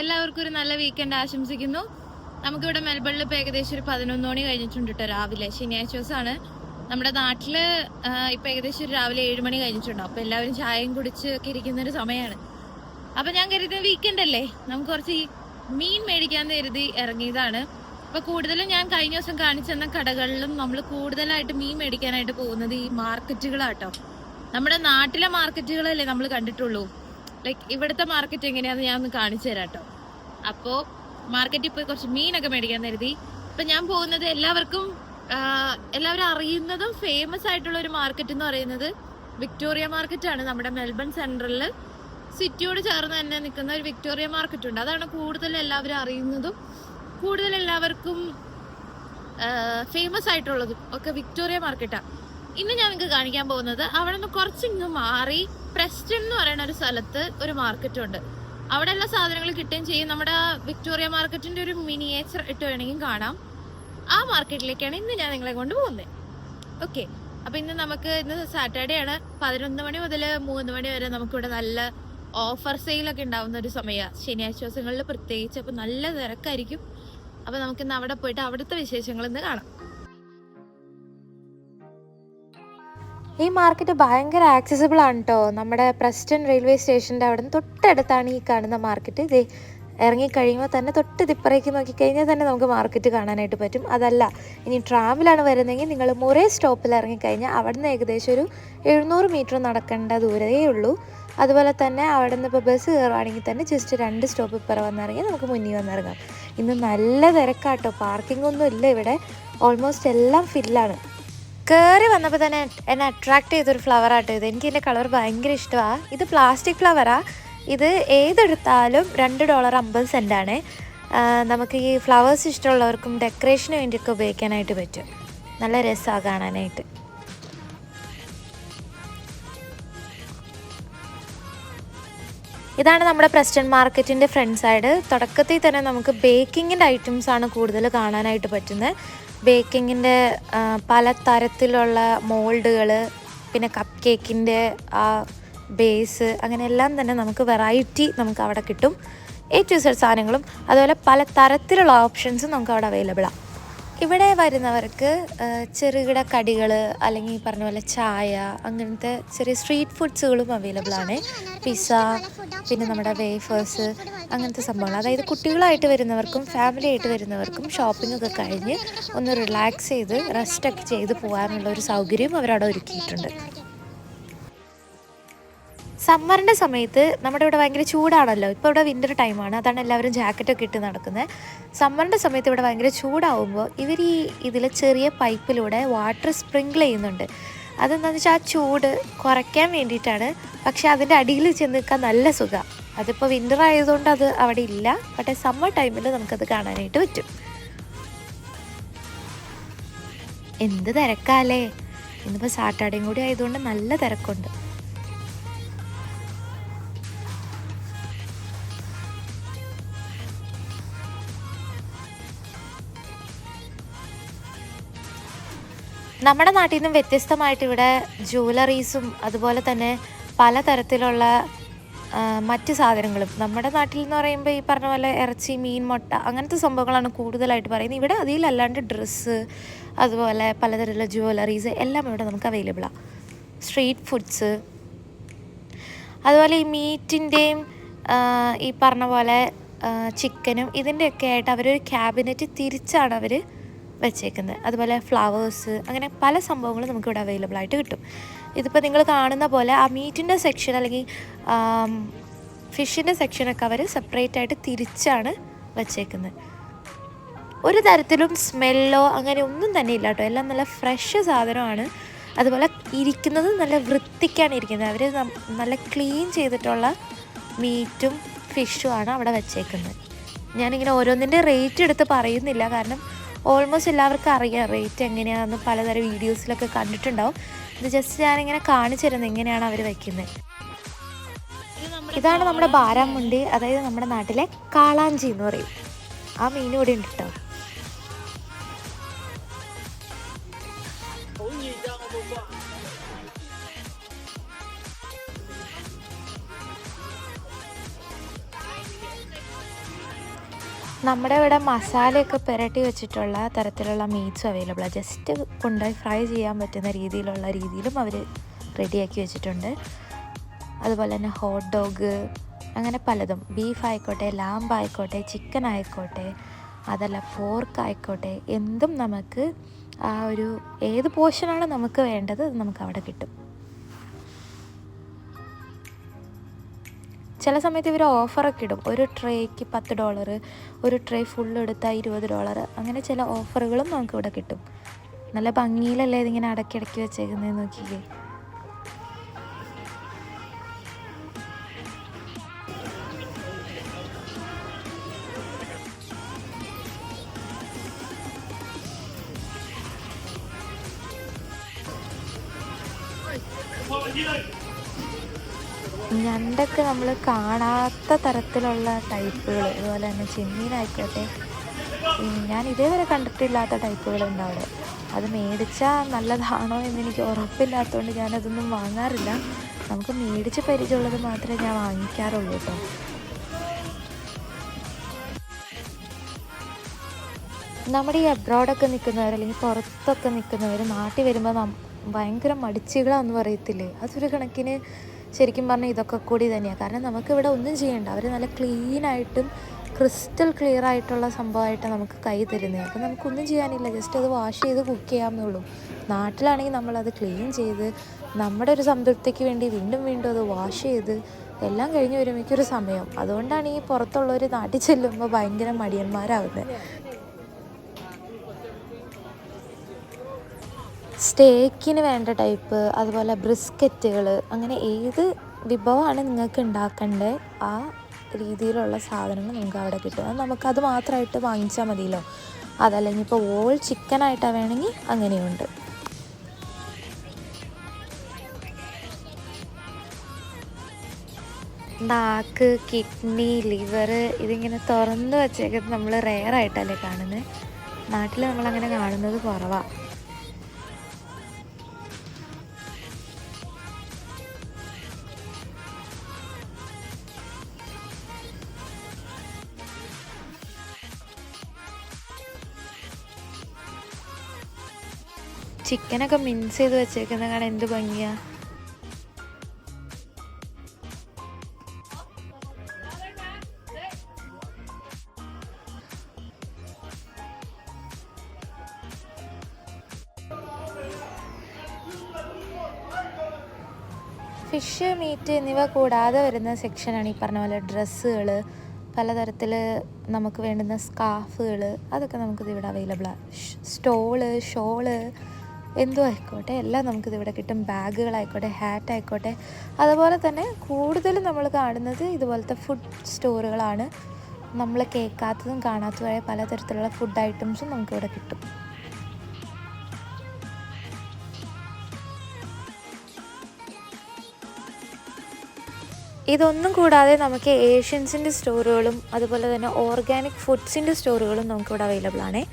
എല്ലാവർക്കും ഒരു നല്ല വീക്കെൻഡ് ആശംസിക്കുന്നു. നമുക്കിവിടെ മെൽബണിൽ ഇപ്പോൾ ഏകദേശം ഒരു 11 മണി കഴിഞ്ഞിട്ടുണ്ട് കേട്ടോ. രാവിലെ ശനിയാഴ്ച ദിവസമാണ്. നമ്മുടെ നാട്ടില് ഇപ്പൊ ഏകദേശം ഒരു രാവിലെ 7 മണി കഴിഞ്ഞിട്ടുണ്ടോ. അപ്പൊ എല്ലാവരും ചായയും കുടിച്ച് ഒക്കെ ഇരിക്കുന്ന ഒരു സമയമാണ്. അപ്പൊ ഞാൻ കരുതിയ വീക്കെൻഡ് അല്ലേ, നമുക്ക് കുറച്ച് മീൻ മേടിക്കാന്ന് കരുതി ഇറങ്ങിയതാണ്. അപ്പൊ കൂടുതലും ഞാൻ കഴിഞ്ഞ ദിവസം കാണിച്ചെന്ന കടകളിലും നമ്മൾ കൂടുതലായിട്ട് മീൻ മേടിക്കാനായിട്ട് പോകുന്നത് ഈ മാർക്കറ്റുകളാട്ടോ. നമ്മുടെ നാട്ടിലെ മാർക്കറ്റുകളല്ലേ നമ്മൾ കണ്ടിട്ടുള്ളൂ. ലൈക്ക് ഇവിടുത്തെ മാർക്കറ്റ് എങ്ങനെയാന്ന് ഞാൻ ഒന്ന് കാണിച്ചു തരാം കേട്ടോ. അപ്പോൾ മാർക്കറ്റിൽ പോയി കുറച്ച് മീനൊക്കെ മേടിക്കാൻ കരുതി. ഇപ്പം ഞാൻ പോകുന്നത് എല്ലാവരും അറിയുന്നതും ഫേമസ് ആയിട്ടുള്ള ഒരു മാർക്കറ്റ് എന്ന് പറയുന്നത് വിക്ടോറിയ മാർക്കറ്റാണ്. നമ്മുടെ മെൽബൺ സെൻട്രലിൽ സിറ്റിയോട് ചേർന്ന് തന്നെ നിൽക്കുന്ന ഒരു വിക്ടോറിയ മാർക്കറ്റ് ഉണ്ട്. അതാണ് കൂടുതൽ എല്ലാവരും അറിയുന്നതും കൂടുതൽ എല്ലാവർക്കും ഫേമസ് ആയിട്ടുള്ളതും ഒക്കെ വിക്ടോറിയ മാർക്കറ്റാണ്. ഇന്ന് ഞാൻ നിങ്ങൾക്ക് കാണിക്കാൻ പോകുന്നത് അവിടെ നിന്ന് കുറച്ചിങ്ങ് മാറി പ്രസ്റ്റൺ എന്ന് പറയുന്ന ഒരു സ്ഥലത്ത് ഒരു മാർക്കറ്റ് ഉണ്ട്. അവിടെ എല്ലാ സാധനങ്ങളും കിട്ടുകയും ചെയ്യും. നമ്മുടെ വിക്ടോറിയ മാർക്കറ്റിന്റെ ഒരു മിനിയേച്ചർ ഇട്ട് വേണമെങ്കിൽ കാണാം. ആ മാർക്കറ്റിലേക്കാണ് ഇന്ന് ഞാൻ നിങ്ങളെ കൊണ്ട് പോകുന്നത്. ഓക്കെ, അപ്പൊ ഇന്ന് സാറ്റർഡേ ആണ്. 11 മണി മുതൽ 3 മണി വരെ നമുക്കിവിടെ നല്ല ഓഫർ സെയിലൊക്കെ ഉണ്ടാവുന്ന ഒരു സമയമാണ്. ശനിയാഴ്ച ദിവസങ്ങളിൽ പ്രത്യേകിച്ച്. അപ്പൊ നല്ല തിരക്കായിരിക്കും. അപ്പൊ നമുക്കിന്ന് അവിടെ പോയിട്ട് അവിടുത്തെ വിശേഷങ്ങൾ ഇന്ന് കാണാം. ഈ മാർക്കറ്റ് ഭയങ്കര ആക്സസിബിൾ ആണ് കേട്ടോ. നമ്മുടെ പ്രസ്റ്റൺ റെയിൽവേ സ്റ്റേഷൻ്റെ അവിടെ നിന്ന് തൊട്ടടുത്താണ് ഈ കാണുന്ന മാർക്കറ്റ്. ഇത് ഇറങ്ങിക്കഴിയുമ്പോൾ തന്നെ തൊട്ട് തിപ്പറേക്ക് നോക്കിക്കഴിഞ്ഞാൽ തന്നെ നമുക്ക് മാർക്കറ്റ് കാണാനായിട്ട് പറ്റും. അതല്ല, ഇനി ട്രാമിലാണ് വരുന്നതെങ്കിൽ നിങ്ങൾ മുറേ സ്റ്റോപ്പിൽ ഇറങ്ങിക്കഴിഞ്ഞാൽ അവിടെ നിന്ന് ഏകദേശം ഒരു 700 മീറ്റർ നടക്കേണ്ട ദൂരമേ ഉള്ളൂ. അതുപോലെ തന്നെ അവിടെ നിന്ന് ഇപ്പോൾ ബസ് കയറുവാണെങ്കിൽ തന്നെ ജസ്റ്റ് 2 സ്റ്റോപ്പ് ഇപ്പുറം വന്നിറങ്ങി നമുക്ക് മുന്നിൽ വന്നിറങ്ങാം. ഇന്ന് നല്ല തിരക്കാട്ടോ. പാർക്കിംഗ് ഒന്നും ഇല്ല ഇവിടെ. ഓൾമോസ്റ്റ് എല്ലാം ഫില്ലാണ്. കയറി വന്നപ്പോൾ തന്നെ എന്നെ അട്രാക്ട് ചെയ്തൊരു ഫ്ലവർ ആട്ടോ ഇത്. എനിക്ക് ഇതിൻ്റെ കളർ ഭയങ്കര ഇഷ്ടമാണ്. ഇത് പ്ലാസ്റ്റിക് ഫ്ലവറാണ്. ഇത് ഏതെടുത്താലും $2.50 നമുക്ക് ഈ ഫ്ലവേഴ്സ് ഇഷ്ടമുള്ളവർക്കും ഡെക്കറേഷന് വേണ്ടിയൊക്കെ ഉപയോഗിക്കാനായിട്ട് പറ്റും. നല്ല രസമാണ് കാണാനായിട്ട്. ഇതാണ് നമ്മുടെ പ്രസ്റ്റൺ മാർക്കറ്റിൻ്റെ ഫ്രണ്ട് സൈഡ്. തുടക്കത്തിൽ തന്നെ നമുക്ക് ബേക്കിങ്ങിൻ്റെ ഐറ്റംസാണ് കൂടുതൽ കാണാനായിട്ട് പറ്റുന്നത്. ബേക്കിങ്ങിൻ്റെ പല തരത്തിലുള്ള മോൾഡുകൾ, പിന്നെ കപ്പ് കേക്കിൻ്റെ ആ ബേസ്, അങ്ങനെ എല്ലാം തന്നെ നമുക്ക് വെറൈറ്റി നമുക്ക് അവിടെ കിട്ടും. A to Z സാധനങ്ങളും അതുപോലെ പല തരത്തിലുള്ള ഓപ്ഷൻസും നമുക്ക് അവിടെ അവൈലബിളാണ്. ഇവിടെ വരുന്നവർക്ക് ചെറുകിട കടികൾ അല്ലെങ്കിൽ പറഞ്ഞ പോലെ ചായ, അങ്ങനത്തെ ചെറിയ സ്ട്രീറ്റ് ഫുഡ്സുകളും അവൈലബിൾ ആണ്. പിസ്സ, പിന്നെ നമ്മുടെ വേഫേഴ്സ്, അങ്ങനത്തെ സംഭവങ്ങൾ. അതായത് കുട്ടികളായിട്ട് വരുന്നവർക്കും ഫാമിലി ആയിട്ട് വരുന്നവർക്കും ഷോപ്പിംഗ് ഒക്കെ കഴിഞ്ഞ് ഒന്ന് റിലാക്സ് ചെയ്ത് റെസ്റ്റൊക്കെ ചെയ്ത് പോകാനുള്ള ഒരു സൗകര്യം അവരവിടെ ഒരുക്കിയിട്ടുണ്ട്. സമ്മറിൻ്റെ സമയത്ത് നമ്മുടെ ഇവിടെ ഭയങ്കര ചൂടാണല്ലോ. ഇപ്പോൾ ഇവിടെ വിൻ്റർ ടൈമാണ്, അതാണ് എല്ലാവരും ജാക്കറ്റൊക്കെ ഇട്ട് നടക്കുന്നത്. സമ്മറിൻ്റെ സമയത്ത് ഇവിടെ ഭയങ്കര ചൂടാവുമ്പോൾ ഇവർ ഇതിൽ ചെറിയ പൈപ്പിലൂടെ വാട്ടർ സ്പ്രിങ്കിൾ ചെയ്യുന്നുണ്ട്. അതെന്താണെന്ന് വെച്ചാൽ ആ ചൂട് കുറയ്ക്കാൻ വേണ്ടിയിട്ടാണ്. പക്ഷെ അതിൻ്റെ അടിയിൽ ചെന്ന് നിൽക്കാൻ നല്ല സുഖമാണ്. അതിപ്പോൾ വിൻ്റർ ആയതുകൊണ്ട് അത് അവിടെ ഇല്ല. പക്ഷേ സമ്മർ ടൈമിൽ നമുക്കത് കാണാനായിട്ട് പറ്റും. എന്ത് തിരക്കാല്ലേ! ഇന്നിപ്പോൾ സാറ്റർഡേയും കൂടി ആയതുകൊണ്ട് നല്ല തിരക്കുണ്ട്. നമ്മുടെ നാട്ടിൽ നിന്നും വ്യത്യസ്തമായിട്ട് ഇവിടെ ജ്വല്ലറീസും അതുപോലെ തന്നെ പലതരത്തിലുള്ള മറ്റ് സാധനങ്ങളും. നമ്മുടെ നാട്ടിൽ എന്ന് പറയുമ്പോൾ ഈ പറഞ്ഞ പോലെ ഇറച്ചി, മീൻ, മുട്ട, അങ്ങനത്തെ സംഭവങ്ങളാണ് കൂടുതലായിട്ട് പറയുന്നത്. ഇവിടെ അതിലല്ലാണ്ട് ഡ്രസ്സ്, അതുപോലെ പലതരത്തിലുള്ള ജ്വല്ലറീസ് എല്ലാം ഇവിടെ നമുക്ക് അവൈലബിളാണ്. സ്ട്രീറ്റ് ഫുഡ്സ്, അതുപോലെ ഈ മീറ്റിൻ്റെയും ഈ പറഞ്ഞ പോലെ ചിക്കനും ഇതിൻ്റെയൊക്കെ ആയിട്ട് അവരൊരു ക്യാബിനറ്റ് തിരിച്ചാണ് അവർ വെച്ചേക്കുന്നത്. അതുപോലെ ഫ്ലവേഴ്സ്, അങ്ങനെ പല സംഭവങ്ങളും നമുക്കിവിടെ അവൈലബിൾ ആയിട്ട് കിട്ടും. ഇതിപ്പോൾ നിങ്ങൾ കാണുന്ന പോലെ ആ മീറ്റിൻ്റെ സെക്ഷൻ അല്ലെങ്കിൽ ഫിഷിൻ്റെ സെക്ഷനൊക്കെ അവർ സെപ്പറേറ്റ് ആയിട്ട് തിരിച്ചാണ് വെച്ചേക്കുന്നത്. ഒരു തരത്തിലും സ്മെല്ലോ അങ്ങനെ ഒന്നും തന്നെ ഇല്ല കേട്ടോ. എല്ലാം നല്ല ഫ്രഷ് സാധനമാണ്. അതുപോലെ ഇരിക്കുന്നത് നല്ല വൃത്തിക്കാണ് ഇരിക്കുന്നത്. അവർ നല്ല ക്ലീൻ ചെയ്തിട്ടുള്ള മീറ്റും ഫിഷുമാണ് അവിടെ വെച്ചേക്കുന്നത്. ഞാനിങ്ങനെ ഓരോന്നിൻ്റെ റേറ്റ് എടുത്ത് പറയുന്നില്ല, കാരണം ഓൾമോസ്റ്റ് എല്ലാവർക്കും അറിയാം റേറ്റ് എങ്ങനെയാണെന്ന്. പലതരം വീഡിയോസിലൊക്കെ കണ്ടിട്ടുണ്ടാവും. ഇത് ജസ്റ്റ് ഞാനിങ്ങനെ കാണിച്ചു തരുന്നത് എങ്ങനെയാണ് അവർ വയ്ക്കുന്നത്. ഇതാണ് നമ്മുടെ ബാരാമുണ്ടി, അതായത് നമ്മുടെ നാട്ടിലെ കാളാഞ്ചി എന്ന് പറയും. ആ മീൻ ഇവിടെ ഉണ്ട് കേട്ടോ. നമ്മുടെ ഇവിടെ മസാലയൊക്കെ പുരട്ടി വെച്ചിട്ടുള്ള തരത്തിലുള്ള മീറ്റ്സും അവൈലബിളാണ്. ജസ്റ്റ് കൊണ്ടുപോയി ഫ്രൈ ചെയ്യാൻ പറ്റുന്ന രീതിയിലും അവർ റെഡിയാക്കി വെച്ചിട്ടുണ്ട്. അതുപോലെ തന്നെ ഹോട്ട് ഡോഗ്, അങ്ങനെ പലതും, ബീഫ് ആയിക്കോട്ടെ, ലാമ്പ് ആയിക്കോട്ടെ, ചിക്കൻ ആയിക്കോട്ടെ, അതല്ല പോർക്ക് ആയിക്കോട്ടെ, എന്തും നമുക്ക് ആ ഒരു ഏത് പോർഷനാണ് നമുക്ക് വേണ്ടത് അത് നമുക്ക് അവിടെ കിട്ടും. ചില സമയത്ത് ഇവർ ഓഫറൊക്കെ ഇടും. ഒരു ട്രേക്ക് $10, ഒരു ട്രേ ഫുള്ള് എടുത്താൽ $20, അങ്ങനെ ചില ഓഫറുകളും നമുക്കിവിടെ കിട്ടും. നല്ല ഭംഗിയിലല്ലേ ഇതിങ്ങനെ അടക്കി വെച്ചേക്കുന്നത് നോക്കിക്കേ. ഞണ്ടൊക്കെ നമ്മൾ കാണാത്ത തരത്തിലുള്ള ടൈപ്പുകൾ, അതുപോലെ തന്നെ ചെമ്മീനായിക്കോട്ടെ, ഞാൻ ഇതേവരെ കണ്ടിട്ടില്ലാത്ത ടൈപ്പുകളുണ്ട് അവിടെ. അത് മേടിച്ചാൽ നല്ലതാണോ എന്നെനിക്ക് ഉറപ്പില്ലാത്തതുകൊണ്ട് ഞാനതൊന്നും വാങ്ങാറില്ല. നമുക്ക് മേടിച്ച് പരിചയമുള്ളത് മാത്രമേ ഞാൻ വാങ്ങിക്കാറുള്ളൂ കേട്ടോ. നമ്മുടെ ഈ അബ്രോഡൊക്കെ നിൽക്കുന്നവർ, അല്ലെങ്കിൽ പുറത്തൊക്കെ നിൽക്കുന്നവർ നാട്ടിൽ വരുമ്പോൾ ഭയങ്കര മടിച്ചുകളാന്ന് പറയത്തില്ലേ, അതൊരു കണക്കിന് ശരിക്കും പറഞ്ഞാൽ ഇതൊക്കെ കൂടി തന്നെയാണ്. കാരണം നമുക്കിവിടെ ഒന്നും ചെയ്യണ്ട, അവർ നല്ല ക്ലീനായിട്ടും ക്രിസ്റ്റൽ ക്ലിയർ ആയിട്ടുള്ള സംഭവമായിട്ട് നമുക്ക് കൈ തരുന്നത്. അപ്പോൾ നമുക്കൊന്നും ചെയ്യാനില്ല, ജസ്റ്റ് അത് വാഷ് ചെയ്ത് കുക്ക് ചെയ്യാമെന്നേ ഉള്ളൂ. നാട്ടിലാണെങ്കിൽ നമ്മളത് ക്ലീൻ ചെയ്ത് നമ്മുടെ ഒരു സംതൃപ്തിക്ക് വേണ്ടി വീണ്ടും അത് വാഷ് ചെയ്ത് എല്ലാം കഴിഞ്ഞ് വരുമ്പോഴേക്കൊരു സമയം. അതുകൊണ്ടാണ് ഈ പുറത്തുള്ളവർ നാട്ടിൽ ചെല്ലുമ്പോൾ ഭയങ്കര മടിയന്മാരാകുന്നത്. സ്റ്റേക്കിന് വേണ്ട ടൈപ്പ്, അതുപോലെ ബ്രിസ്ക്കറ്റുകൾ, അങ്ങനെ ഏത് വിഭവമാണ് നിങ്ങൾക്ക് ഉണ്ടാക്കേണ്ടത് ആ രീതിയിലുള്ള സാധനങ്ങൾ നിങ്ങൾക്ക് അവിടെ കിട്ടും. അത് നമുക്കത് മാത്രമായിട്ട് വാങ്ങിച്ചാൽ മതിയല്ലോ. അതല്ലെങ്കിൽ ഇപ്പോൾ ഓൾ ചിക്കനായിട്ടാണ് വേണമെങ്കിൽ അങ്ങനെയുണ്ട്. നാക്ക്, കിഡ്നി, ലിവർ ഇതിങ്ങനെ തുറന്ന് വച്ചേക്കുന്നത് നമ്മൾ റെയറായിട്ടല്ലേ കാണുന്നത്. നാട്ടിൽ നമ്മളങ്ങനെ കാണുന്നത് കുറവാണ്. ചിക്കനൊക്കെ മിൻസ് ചെയ്ത് വെച്ചേക്കുന്ന കാണാൻ എന്ത് ഭംഗിയാ. ഫിഷ്, മീറ്റ് എന്നിവ കൂടാതെ വരുന്ന സെക്ഷനാണ് ഈ പറഞ്ഞ പോലെ ഡ്രസ്സുകൾ, പലതരത്തിൽ നമുക്ക് വേണ്ടുന്ന സ്കാർഫുകൾ, അതൊക്കെ നമുക്കിതിവിടെ അവൈലബിളാണ്. സ്റ്റോള്, ഷോള്, എന്തും ആയിക്കോട്ടെ എല്ലാം നമുക്കിതിവിടെ കിട്ടും. ബാഗുകളായിക്കോട്ടെ, ഹാറ്റ് ആയിക്കോട്ടെ. അതുപോലെ തന്നെ കൂടുതലും നമ്മൾ കാണുന്നത് ഇതുപോലത്തെ ഫുഡ് സ്റ്റോറുകളാണ്. നമ്മൾ കേൾക്കാത്തതും കാണാത്തതുമായ പലതരത്തിലുള്ള ഫുഡ് ഐറ്റംസും നമുക്കിവിടെ കിട്ടും. ഇതൊന്നും കൂടാതെ നമുക്ക് ഏഷ്യൻസിൻ്റെ സ്റ്റോറുകളും അതുപോലെ തന്നെ ഓർഗാനിക് ഫുഡ്സിൻ്റെ സ്റ്റോറുകളും നമുക്കിവിടെ അവൈലബിൾ ആണ്.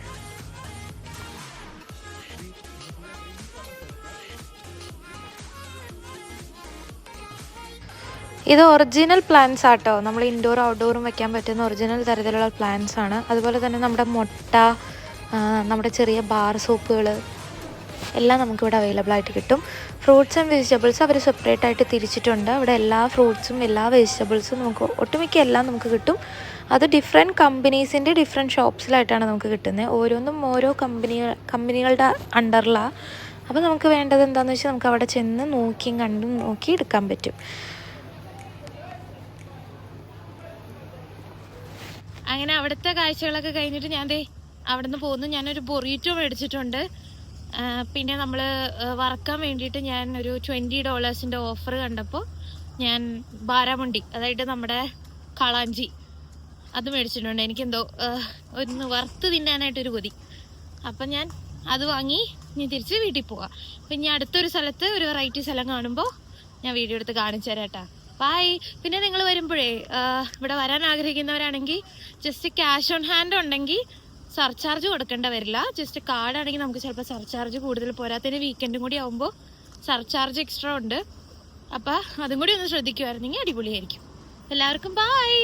ഇത് ഒറിജിനൽ പ്ലാന്റ്സ് ആട്ടോ, നമ്മൾ ഇൻഡോർ ഔട്ട്ഡോറും വെക്കാൻ പറ്റുന്ന ഒറിജിനൽ തരത്തിലുള്ള പ്ലാന്റ്സ് ആണ്. അതുപോലെ തന്നെ നമ്മുടെ മുട്ട, നമ്മുടെ ചെറിയ ബാർ സോപ്പുകൾ എല്ലാം നമുക്കിവിടെ അവൈലബിൾ ആയിട്ട് കിട്ടും. ഫ്രൂട്ട്സ് ആൻഡ് വെജിറ്റബിൾസ് അവർ സെപ്പറേറ്റ് ആയിട്ട് തിരിച്ചിട്ടുണ്ട്. അവിടെ എല്ലാ ഫ്രൂട്ട്സും എല്ലാ വെജിറ്റബിൾസും നമുക്ക് ഒട്ടുമിക്ക എല്ലാം നമുക്ക് കിട്ടും. അത് ഡിഫറെൻറ്റ് കമ്പനീസിൻ്റെ ഡിഫറെൻറ്റ് ഷോപ്സിലായിട്ടാണ് നമുക്ക് കിട്ടുന്നത്. ഓരോന്നും ഓരോ കമ്പനികളുടെ അണ്ടറിലാണ്. അപ്പോൾ നമുക്ക് വേണ്ടത് എന്താണെന്ന് വെച്ചാൽ നമുക്ക് അവിടെ ചെന്ന് നോക്കിയും കണ്ടും നോക്കി എടുക്കാൻ പറ്റും. അങ്ങനെ അവിടുത്തെ കാഴ്ചകളൊക്കെ കഴിഞ്ഞിട്ട് ഞാൻ അവിടെ നിന്ന് പോകുന്നു. ഞാനൊരു ബൊറീറ്റോ മേടിച്ചിട്ടുണ്ട്. പിന്നെ നമ്മൾ വറക്കാൻ വേണ്ടിയിട്ട് ഞാൻ ഒരു $20 ഓഫർ കണ്ടപ്പോൾ ഞാൻ ബാരാമുണ്ടി, അതായത് നമ്മുടെ കളാഞ്ചി, അത് മേടിച്ചിട്ടുണ്ട്. എനിക്കെന്തോ ഒന്ന് വറുത്ത് തിന്നാനായിട്ടൊരു കൊതി. അപ്പം ഞാൻ അത് വാങ്ങി ഞാൻ തിരിച്ച് വീട്ടിൽ പോവാം. അപ്പം ഇനി അടുത്തൊരു സ്ഥലത്ത് ഒരു വെറൈറ്റി സ്ഥലം കാണുമ്പോൾ ഞാൻ വീഡിയോ എടുത്ത് കാണിച്ചു തരാം കേട്ടോ. ബായ്. പിന്നെ നിങ്ങൾ വരുമ്പോഴേ ഇവിടെ വരാൻ ആഗ്രഹിക്കുന്നവരാണെങ്കിൽ ജസ്റ്റ് ക്യാഷ് ഓൺ ഹാൻഡ് ഉണ്ടെങ്കിൽ സർചാർജ് കൊടുക്കേണ്ട വരില്ല. ജസ്റ്റ് കാർഡാണെങ്കിൽ നമുക്ക് ചിലപ്പോൾ സർചാർജ് കൂടുതൽ പോരാത്തതിന് വീക്കെൻഡും കൂടി ആകുമ്പോൾ സർചാർജ് എക്സ്ട്രാ ഉണ്ട്. അപ്പം അതും കൂടി ഒന്ന് ശ്രദ്ധിക്കുമായിരുന്നെങ്കിൽ അടിപൊളിയായിരിക്കും. എല്ലാവർക്കും ബായ്.